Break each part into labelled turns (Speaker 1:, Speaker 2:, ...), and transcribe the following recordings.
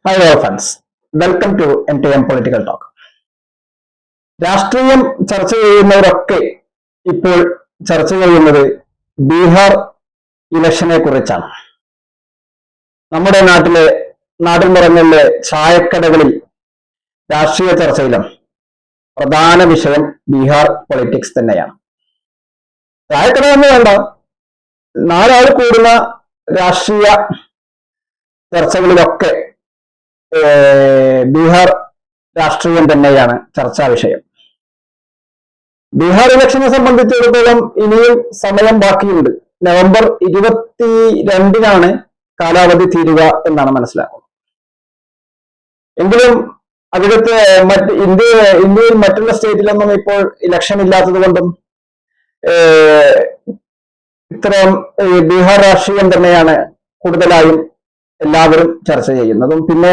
Speaker 1: High all friends, welcome to MTM political talk. രാഷ്ട്രീയം ചർച്ച ചെയ്യുന്നവരൊക്കെ ഇപ്പോൾ ചർച്ച ചെയ്യുന്നത് ബീഹാർ ഇലക്ഷനെ കുറിച്ചാണ്. നമ്മുടെ നാട്ടിൻപുറങ്ങളിലെ ചായക്കടകളിൽ രാഷ്ട്രീയ ചർച്ചയിലും പ്രധാന വിഷയം ബീഹാർ പൊളിറ്റിക്സ് തന്നെയാണ്. ചായക്കട എന്ന് വേണ്ട, നാലാൾ കൂടുന്ന രാഷ്ട്രീയ ചർച്ചകളിലൊക്കെ ബീഹാർ രാഷ്ട്രീയം തന്നെയാണ് ചർച്ചാ വിഷയം. ബീഹാർ ഇലക്ഷനെ സംബന്ധിച്ചിടത്തോളം ഇനിയും സമയം ബാക്കിയുണ്ട്. നവംബർ 22-നാണ് കാലാവധി തീരുക എന്നാണ് മനസ്സിലാക്കുന്നത്. എങ്കിലും അവിടുത്തെ ഇന്ത്യയിൽ മറ്റുള്ള സ്റ്റേറ്റിലൊന്നും ഇപ്പോൾ ഇലക്ഷൻ ഇല്ലാത്തത് കൊണ്ടും ഇത്തരം ബീഹാർ രാഷ്ട്രീയം തന്നെയാണ് കൂടുതലായും എല്ലാവരും ചർച്ച ചെയ്യുന്നതും. പിന്നെ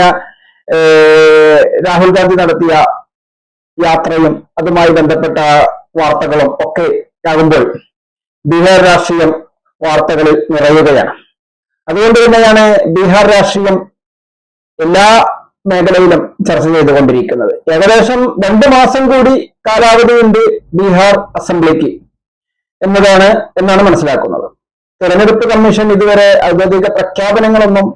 Speaker 1: രാഹുൽ ഗാന്ധി നടത്തിയ യാത്രയും അതുമായി ബന്ധപ്പെട്ട വാർത്തകളും ഒക്കെ ആകുമ്പോൾ ബീഹാർ രാഷ്ട്രീയം വാർത്തകളിൽ നിറയുകയാണ്. അതുകൊണ്ട് തന്നെയാണ് ബീഹാർ രാഷ്ട്രീയം എല്ലാ മേഖലയിലും ചർച്ച ചെയ്തുകൊണ്ടിരിക്കുന്നത്. ഏകദേശം 2 മാസം കൂടി കാലാവധിയുണ്ട് ബീഹാർ അസംബ്ലിക്ക് എന്നാണ് മനസ്സിലാക്കുന്നത്. തെരഞ്ഞെടുപ്പ് കമ്മീഷൻ ഇതുവരെ ഔദ്യോഗിക പ്രഖ്യാപനങ്ങളൊന്നും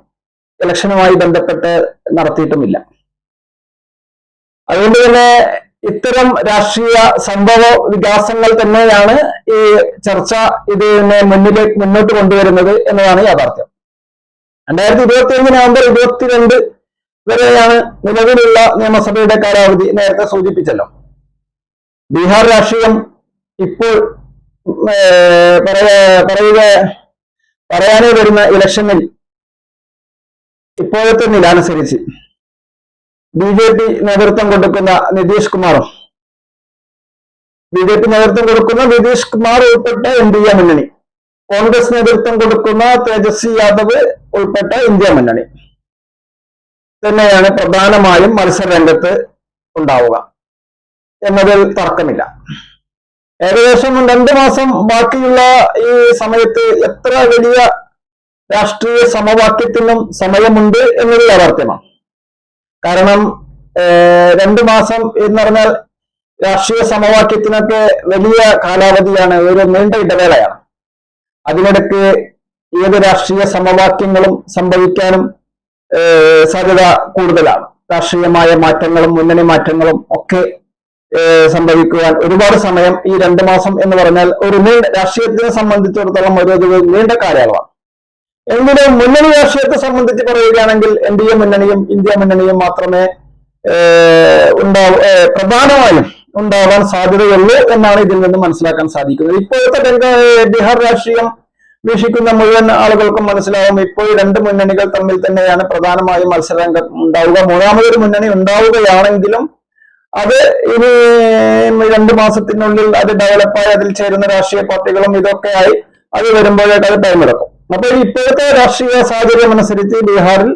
Speaker 1: ഇലക്ഷനുമായി ബന്ധപ്പെട്ട് നടത്തിയിട്ടുമില്ല. അതുകൊണ്ട് തന്നെ ഇത്തരം രാഷ്ട്രീയ സംഭവ വികാസങ്ങൾ തന്നെയാണ് ഈ ചർച്ച ഇതിനെ മുന്നോട്ട് കൊണ്ടുവരുന്നത് എന്നതാണ് യാഥാർത്ഥ്യം. 2025 നവംബർ 22 വരെയാണ് നിലവിലുള്ള നിയമസഭയുടെ കാലാവധി. നേരത്തെ സൂചിപ്പിച്ചല്ലോ. ബീഹാർ രാഷ്ട്രീയം ഇപ്പോൾ പറയാനേ വരുന്ന ഇലക്ഷനിൽ ഇപ്പോഴത്തെ നില അനുസരിച്ച് BJP നേതൃത്വം കൊടുക്കുന്ന നിതീഷ് കുമാർ ഉൾപ്പെട്ട NDA മുന്നണി, കോൺഗ്രസ് നേതൃത്വം കൊടുക്കുന്ന തേജസ്വി യാദവ് ഉൾപ്പെട്ട ഇന്ത്യ മുന്നണി തന്നെയാണ് പ്രധാനമായും മത്സര രംഗത്ത് ഉണ്ടാവുക എന്നതിൽ തർക്കമില്ല. ഏകദേശം 2 മാസം ബാക്കിയുള്ള ഈ സമയത്ത് എത്ര വലിയ രാഷ്ട്രീയ സമവാക്യത്തിനും സമയമുണ്ട് എന്നത് യാഥാർത്ഥ്യമാണ്. കാരണം 2 മാസം എന്ന് പറഞ്ഞാൽ രാഷ്ട്രീയ സമവാക്യത്തിനൊക്കെ വലിയ കാലാവധിയാണ്, ഒരു നീണ്ട ഇടവേളയാണ്. അതിനിടയ്ക്ക് ഏത് രാഷ്ട്രീയ സമവാക്യങ്ങളും സംഭവിക്കാനും സാധ്യത കൂടുതലാണ്. രാഷ്ട്രീയമായ മാറ്റങ്ങളും മുന്നണി മാറ്റങ്ങളും ഒക്കെ സംഭവിക്കുവാൻ ഒരുപാട് സമയം, ഈ 2 മാസം എന്ന് പറഞ്ഞാൽ രാഷ്ട്രീയത്തിനെ സംബന്ധിച്ചിടത്തോളം ഒരു നീണ്ട കാലയളവാണ്. എങ്കിലും മുന്നണി രാഷ്ട്രീയത്തെ സംബന്ധിച്ച് പറയുകയാണെങ്കിൽ NDA മുന്നണിയും ഇന്ത്യ മുന്നണിയും മാത്രമേ പ്രധാനമായും ഉണ്ടാവാൻ സാധ്യതയുള്ളൂ എന്നാണ് ഇതിൽ നിന്ന് മനസ്സിലാക്കാൻ സാധിക്കുന്നത്. ഇപ്പോഴത്തെ ബീഹാർ രാഷ്ട്രീയം വീക്ഷിക്കുന്ന മുഴുവൻ ആളുകൾക്കും മനസ്സിലാവും, ഇപ്പോൾ 2 മുന്നണികൾ തമ്മിൽ തന്നെയാണ് പ്രധാനമായും മത്സരരംഗം ഉണ്ടാവുക. മൂന്നാമതൊരു മുന്നണി ഉണ്ടാവുകയാണെങ്കിലും അത് ഇനി 2 മാസത്തിനുള്ളിൽ അത് ഡെവലപ്പായി അതിൽ ചേരുന്ന രാഷ്ട്രീയ പാർട്ടികളും ഇതൊക്കെ ആയി അത് വരുമ്പോഴേക്ക് അത് ടൈം എടുക്കും. അപ്പോൾ ഇപ്പോഴത്തെ രാഷ്ട്രീയ സാഹചര്യം അനുസരിച്ച് ബീഹാറിൽ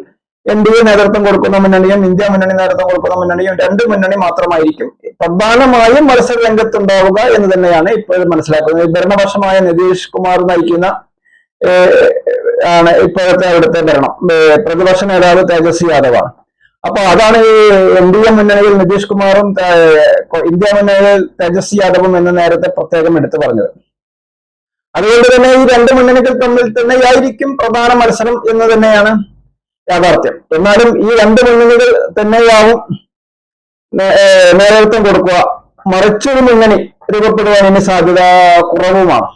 Speaker 1: NDA നേതൃത്വം കൊടുക്കുന്ന മുന്നണിയും ഇന്ത്യ മുന്നണി നേതൃത്വം കൊടുക്കുന്ന മുന്നണിയും 2 മുന്നണി മാത്രമായിരിക്കും പ്രധാനമായും മത്സര രംഗത്തുണ്ടാവുക എന്ന് തന്നെയാണ് ഇപ്പോഴും മനസ്സിലാക്കുന്നത്. ഭരണപക്ഷമായ നിതീഷ് കുമാർ നയിക്കുന്ന ആണ് ഇപ്പോഴത്തെ അവിടുത്തെ ഭരണം. പ്രതിപക്ഷ നേതാവ് തേജസ്വി യാദവാണ്. അപ്പൊ അതാണ് ഈ NDA മുന്നണിയിൽ നിതീഷ് കുമാറും ഇന്ത്യ മുന്നണിയിൽ തേജസ്വി യാദവും എന്ന് നേരത്തെ പ്രത്യേകം എടുത്തു പറഞ്ഞത്. അതുകൊണ്ട് തന്നെ ഈ 2 മുന്നണികൾ തമ്മിൽ തന്നെയായിരിക്കും പ്രധാന മത്സരം എന്ന് തന്നെയാണ് യാഥാർത്ഥ്യം. എന്നാലും ഈ 2 മുന്നണികൾ തന്നെയാവും നേതൃത്വം കൊടുക്കുക. മറിച്ചൊരു മുന്നണി രൂപപ്പെടുവാൻ ഇനി സാധ്യത കുറവുമാണ്.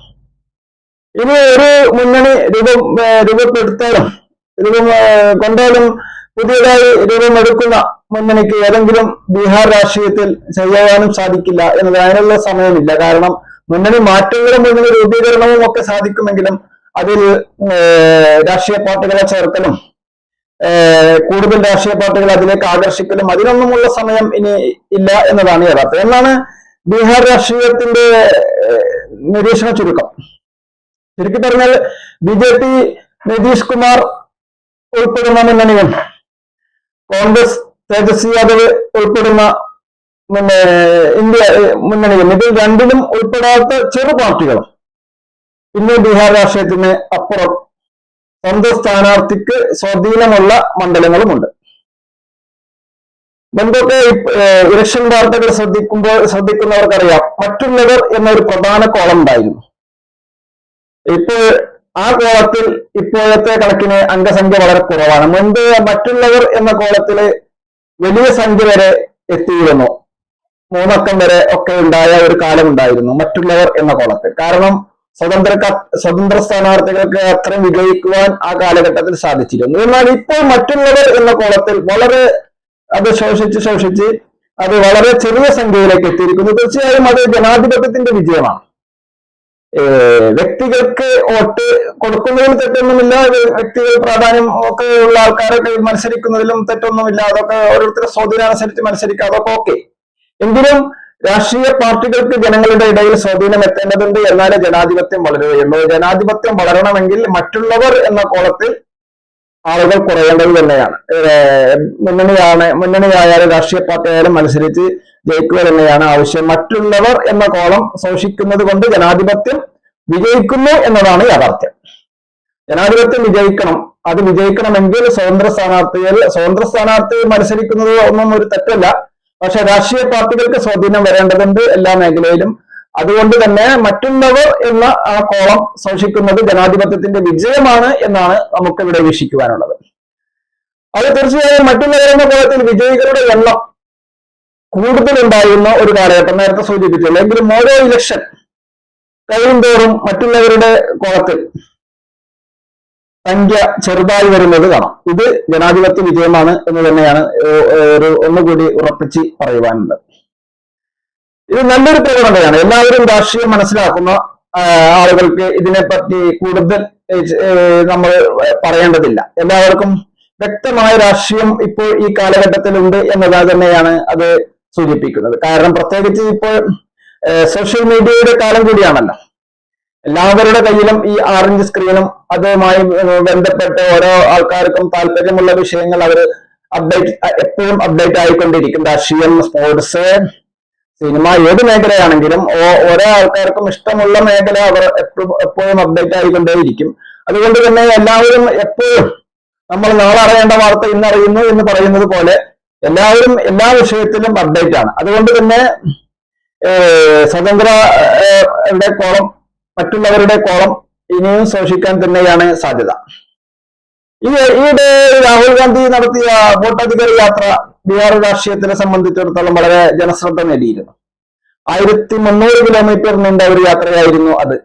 Speaker 1: ഇനി ഒരു മുന്നണി രൂപപ്പെടുത്താനും കൊണ്ടാലും പുതിയതായി രൂപമെടുക്കുന്ന മുന്നണിക്ക് ഏതെങ്കിലും ബീഹാർ രാഷ്ട്രീയത്തിൽ ചെയ്യാനും സാധിക്കില്ല എന്നത് അതിനുള്ള സമയമില്ല. കാരണം മുന്നണി മാറ്റങ്ങളും മുന്നണി രൂപീകരണവും ഒക്കെ സാധിക്കുമെങ്കിലും അതിൽ രാഷ്ട്രീയ പാർട്ടികളെ ചേർക്കലും കൂടുതൽ രാഷ്ട്രീയ പാർട്ടികൾ അതിലേക്ക് ആകർഷിക്കലും അതിനൊന്നുമുള്ള സമയം ഇനി ഇല്ല എന്നതാണ് യഥാർത്ഥം. എന്നാണ് ബീഹാർ രാഷ്ട്രീയത്തിന്റെ നിരീക്ഷണ ചുരുക്കം. ചുരുക്കി പറഞ്ഞാൽ BJP നിതീഷ് കുമാർ ഉൾപ്പെടുന്ന മുന്നണിയും കോൺഗ്രസ് തേജസ്വി യാദവ് ഉൾപ്പെടുന്ന ഇന്ത്യ മുന്നണിയും, ഇതിൽ 2ലും ഉൾപ്പെടാത്ത ചെറു പാർട്ടികളും പിന്നെ ബീഹാർ രാഷ്ട്രീയത്തിന് അപ്പുറം സ്വന്തം സ്ഥാനാർത്ഥിക്ക് സ്വാധീനമുള്ള മണ്ഡലങ്ങളുമുണ്ട്. മുൻപൊക്കെ ഇലക്ഷൻ വാർത്തകൾ ശ്രദ്ധിക്കുന്നവർക്കറിയാം, മറ്റുള്ളവർ എന്നൊരു പ്രധാന കോളം ഉണ്ടായിരുന്നു. ഇപ്പോൾ ആ കോളത്തിൽ ഇപ്പോഴത്തെ കണക്കിന് അംഗസംഖ്യ വളരെ കുറവാണ്. മുൻപ് മറ്റുള്ളവർ എന്ന കോളത്തില് വലിയ സംഖ്യ വരെ എത്തിയിരുന്നു, 3 അക്കം വരെ ഒക്കെ ഉണ്ടായ ഒരു കാലം ഉണ്ടായിരുന്നു മറ്റുള്ളവർ എന്ന കോളത്തിൽ. കാരണം സ്വതന്ത്ര സ്ഥാനാർത്ഥികൾക്ക് അത്രയും വിജയിക്കുവാൻ ആ കാലഘട്ടത്തിൽ സാധിച്ചിരുന്നു. എന്നാൽ ഇപ്പോൾ മറ്റുള്ളവർ എന്ന കോളത്തിൽ വളരെ അത് ശോഷിച്ച് അത് വളരെ ചെറിയ സംഖ്യയിലേക്ക് എത്തിയിരിക്കുന്നു. തീർച്ചയായും അത് ജനാധിപത്യത്തിന്റെ വിജയമാണ്. വ്യക്തികൾക്ക് വോട്ട് കൊടുക്കുന്നതിൽ തെറ്റൊന്നുമില്ല, വ്യക്തികൾ പ്രാധാന്യം ഒക്കെ ഉള്ള ആൾക്കാരൊക്കെ മത്സരിക്കുന്നതിലും തെറ്റൊന്നുമില്ല. അതൊക്കെ ഓരോരുത്തരുടെ സ്വാധീനം അനുസരിച്ച് മത്സരിക്കുക, അതൊക്കെ ഓക്കെ. എങ്കിലും രാഷ്ട്രീയ പാർട്ടികൾക്ക് ജനങ്ങളുടെ ഇടയിൽ സ്വാധീനം എത്തേണ്ടതുണ്ട്, എന്നാലേ ജനാധിപത്യം വളരുകയുള്ളൂ. ജനാധിപത്യം വളരണമെങ്കിൽ മറ്റുള്ളവർ എന്ന കോളത്തിൽ ആളുകൾ കുറയേണ്ടത് തന്നെയാണ്. മുന്നണിയായാലും രാഷ്ട്രീയ പാർട്ടി ആയാലും മത്സരിച്ച് ജയിക്കുക തന്നെയാണ് ആവശ്യം. മറ്റുള്ളവർ എന്ന കോളം ശോഷിക്കുന്നത് കൊണ്ട് ജനാധിപത്യം വിജയിക്കുന്നു എന്നതാണ് യാഥാർത്ഥ്യം. ജനാധിപത്യം വിജയിക്കണം. അത് വിജയിക്കണമെങ്കിൽ സ്വതന്ത്ര സ്ഥാനാർത്ഥി മത്സരിക്കുന്നത് ഒന്നും ഒരു തെറ്റല്ല. പക്ഷെ രാഷ്ട്രീയ പാർട്ടികൾക്ക് സ്വാധീനം വരേണ്ടതുണ്ട് എല്ലാ മേഖലയിലും. അതുകൊണ്ട് തന്നെ മറ്റുള്ളവർ എന്ന ആ കോളം ശോഷിക്കുന്നത് ജനാധിപത്യത്തിന്റെ വിജയമാണ് എന്നാണ് നമുക്ക് ഇവിടെ വീക്ഷിക്കുവാനുള്ളത്. അത് തീർച്ചയായും മറ്റുള്ളവർ എന്ന കോളത്തിൽ വിജയികളുടെ എണ്ണം കൂടുതലുണ്ടായിരുന്ന ഒരു കാലഘട്ടം നേരത്തെ സൂചിപ്പിച്ചുള്ളൂ. എങ്കിലും ഓരോ ഇലക്ഷൻ കഴിയുന്തോറും മറ്റുള്ളവരുടെ കോളത്തിൽ സംഖ്യ ചെറുതായി വരുന്നത് കാണാം. ഇത് ജനാധിപത്യ വിജയമാണ് എന്ന് തന്നെയാണ് ഒന്നുകൂടി ഉറപ്പിച്ച് പറയുവാനുള്ളത്. ഇത് നല്ലൊരു പ്രവണതയാണ്. എല്ലാവരും രാഷ്ട്രീയം മനസ്സിലാക്കുന്ന ആളുകൾക്ക് ഇതിനെപ്പറ്റി കൂടുതൽ നമ്മൾ പറയേണ്ടതില്ല. എല്ലാവർക്കും വ്യക്തമായ രാഷ്ട്രീയം ഇപ്പോൾ ഈ കാലഘട്ടത്തിലുണ്ട് എന്നത് തന്നെയാണ് അത് സൂചിപ്പിക്കുന്നത്. കാരണം പ്രത്യേകിച്ച് ഇപ്പോൾ സോഷ്യൽ മീഡിയയുടെ കാലം കൂടിയാണല്ലോ. എല്ലാവരുടെ കയ്യിലും ഈ ഓറഞ്ച് സ്ക്രീനും അതുമായി ബന്ധപ്പെട്ട് ഓരോ ആൾക്കാർക്കും താല്പര്യമുള്ള വിഷയങ്ങൾ അവർ എപ്പോഴും അപ്ഡേറ്റ് ആയിക്കൊണ്ടിരിക്കും. രാഷ്ട്രീയം, സ്പോർട്സ്, സിനിമ, ഏത് മേഖലയാണെങ്കിലും ഓരോ ആൾക്കാർക്കും ഇഷ്ടമുള്ള മേഖല അവർ എപ്പോഴും അപ്ഡേറ്റ് ആയിക്കൊണ്ടേയിരിക്കും. അതുകൊണ്ട് തന്നെ എല്ലാവരും എപ്പോഴും നമ്മൾ നാളെ അറിയേണ്ട വാർത്ത ഇന്നറിയുന്നു എന്ന് പറയുന്നത് പോലെ എല്ലാവരും എല്ലാ വിഷയത്തിലും അപ്ഡേറ്റ് ആണ്. അതുകൊണ്ട് തന്നെ സ്വതന്ത്രരുടെ കോളം, മറ്റുള്ളവരുടെ കോളം ഇനിയും ശോഷിക്കാൻ തന്നെയാണ് സാധ്യത. ഈയിടെ രാഹുൽ ഗാന്ധി നടത്തിയ വോട്ടധികാര യാത്ര ബീഹാർ രാഷ്ട്രീയത്തിനെ സംബന്ധിച്ചിടത്തോളം വളരെ ജനശ്രദ്ധ നേടിയിരുന്നു. 1300 കിലോമീറ്റർ നീണ്ട ഒരു യാത്രയായിരുന്നു അത്.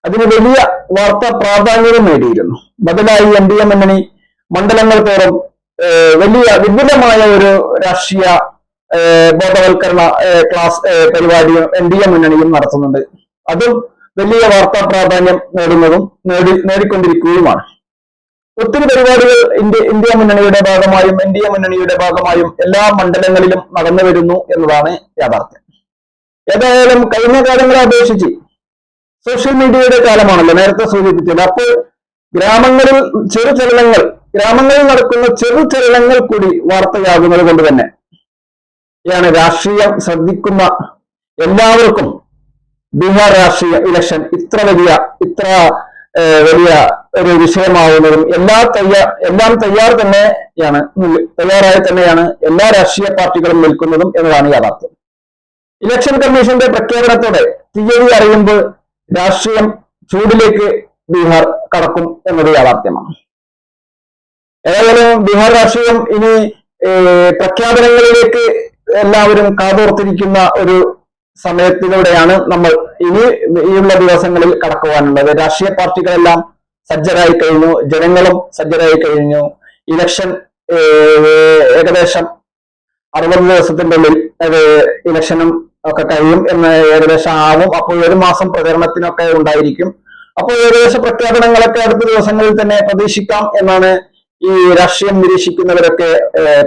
Speaker 1: അതിന് വലിയ വാർത്താ പ്രാധാന്യവും നേടിയിരുന്നു. ബദലായി NDA മുന്നണി മണ്ഡലങ്ങൾ തോറും വലിയ വിപുലമായ ഒരു രാഷ്ട്രീയ ബോധവൽക്കരണ ക്ലാസ് പരിപാടിയും NDA മുന്നണിയും നടത്തുന്നുണ്ട്. അതും വലിയ വാർത്താ പ്രാധാന്യം നേടിക്കൊണ്ടിരിക്കുകയുമാണ്. ഒത്തിരി പരിപാടികൾ ഇന്ത്യ മുന്നണിയുടെ ഭാഗമായും NDA മുന്നണിയുടെ ഭാഗമായും എല്ലാ മണ്ഡലങ്ങളിലും നടന്നു വരുന്നു എന്നതാണ് യാഥാർത്ഥ്യം. ഏതായാലും കഴിഞ്ഞ കാലങ്ങളെ അപേക്ഷിച്ച് സോഷ്യൽ മീഡിയയുടെ കാലമാണല്ലോ നേരത്തെ സൂചിപ്പിച്ചത്. അപ്പോൾ ഗ്രാമങ്ങളിൽ നടക്കുന്ന ചെറുചലനങ്ങൾ കൂടി വാർത്തയാകുന്നത് കൊണ്ട് തന്നെ രാഷ്ട്രീയം ശ്രദ്ധിക്കുന്ന എല്ലാവർക്കും ബീഹാർ രാഷ്ട്രീയ ഇലക്ഷൻ ഇത്ര വലിയ ഒരു വിഷയമാവുന്നതും എല്ലാം തയ്യാറായി തന്നെയാണ് എല്ലാ രാഷ്ട്രീയ പാർട്ടികളും നിൽക്കുന്നതും എന്നതാണ് യാഥാർത്ഥ്യം. ഇലക്ഷൻ കമ്മീഷന്റെ പ്രഖ്യാപനത്തോടെ തീയതി അറിയുമ്പോൾ രാഷ്ട്രീയം ചൂടിലേക്ക് ബീഹാർ കടക്കും എന്നത് യാഥാർത്ഥ്യമാണ്. ഏതായാലും ബീഹാർ രാഷ്ട്രീയം ഇനി പ്രഖ്യാപനങ്ങളിലേക്ക് എല്ലാവരും കാതോർത്തിരിക്കുന്ന ഒരു സമയത്തിലൂടെയാണ് നമ്മൾ ഇനിയുള്ള ദിവസങ്ങളിൽ കടക്കുവാനുള്ളത്. രാഷ്ട്രീയ പാർട്ടികളെല്ലാം സജ്ജരായി കഴിഞ്ഞു, ജനങ്ങളും സജ്ജരായി കഴിഞ്ഞു. ഇലക്ഷൻ ഏകദേശം 60 ദിവസത്തിന്റെ ഉള്ളിൽ ഇലക്ഷനും ഒക്കെ കഴിയും എന്ന് ഏകദേശം ആവും. അപ്പോൾ 1 മാസം പ്രചരണത്തിനൊക്കെ ഉണ്ടായിരിക്കും. അപ്പോൾ ഏകദേശ പ്രഖ്യാപനങ്ങളൊക്കെ അടുത്ത ദിവസങ്ങളിൽ തന്നെ പ്രതീക്ഷിക്കാം എന്നാണ് ഈ രാഷ്ട്രീയം നിരീക്ഷിക്കുന്നവരൊക്കെ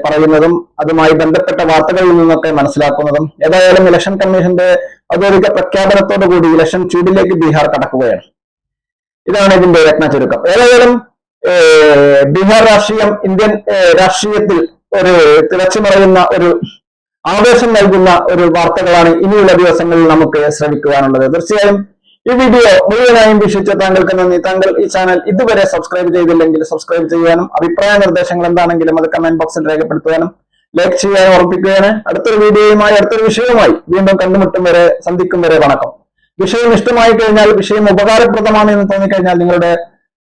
Speaker 1: പറയുന്നതും അതുമായി ബന്ധപ്പെട്ട വാർത്തകളിൽ നിന്നൊക്കെ മനസ്സിലാക്കുന്നതും. ഏതായാലും ഇലക്ഷൻ കമ്മീഷന്റെ ഔദ്യോഗിക പ്രഖ്യാപനത്തോടു കൂടി ഇലക്ഷൻ ചൂടിലേക്ക് ബീഹാർ കടക്കുകയാണ്. ഇതാണ് ഇതിന്റെ രത്ന ചുരുക്കം. ഏതായാലും ബീഹാർ രാഷ്ട്രീയം ഇന്ത്യൻ രാഷ്ട്രീയത്തിൽ ഒരു തിളച്ചുമറിയുന്ന ഒരു ആവേശം നൽകുന്ന ഒരു വാർത്തകളാണ് ഇനിയുള്ള ദിവസങ്ങളിൽ നമുക്ക് ശ്രമിക്കുവാനുള്ളത്. തീർച്ചയായും ഈ വീഡിയോ മുഴുവനായും വീക്ഷിച്ച താങ്കൾക്ക് നന്ദി. താങ്കൾ ഈ ചാനൽ ഇതുവരെ സബ്സ്ക്രൈബ് ചെയ്തില്ലെങ്കിൽ സബ്സ്ക്രൈബ് ചെയ്യാനും അഭിപ്രായ നിർദ്ദേശങ്ങൾ എന്താണെങ്കിലും അത് കമന്റ് ബോക്സിൽ രേഖപ്പെടുത്തുവാനും ലൈക്ക് ചെയ്യാൻ ഓർപ്പിക്കുകയാണ്. അടുത്തൊരു വീഡിയോയുമായി അടുത്തൊരു വിഷയവുമായി വീണ്ടും കണ്ടുമുട്ടും വരെ സന്ധിക്കും വരെ വണക്കം. വിഷയം ഇഷ്ടമായി കഴിഞ്ഞാൽ, വിഷയം ഉപകാരപ്രദമാണ് എന്ന് തോന്നിക്കഴിഞ്ഞാൽ നിങ്ങളുടെ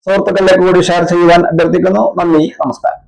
Speaker 1: സുഹൃത്തുക്കളിലേക്ക് കൂടി ഷെയർ ചെയ്യുവാൻ അഭ്യർത്ഥിക്കുന്നു. നന്ദി, നമസ്കാരം.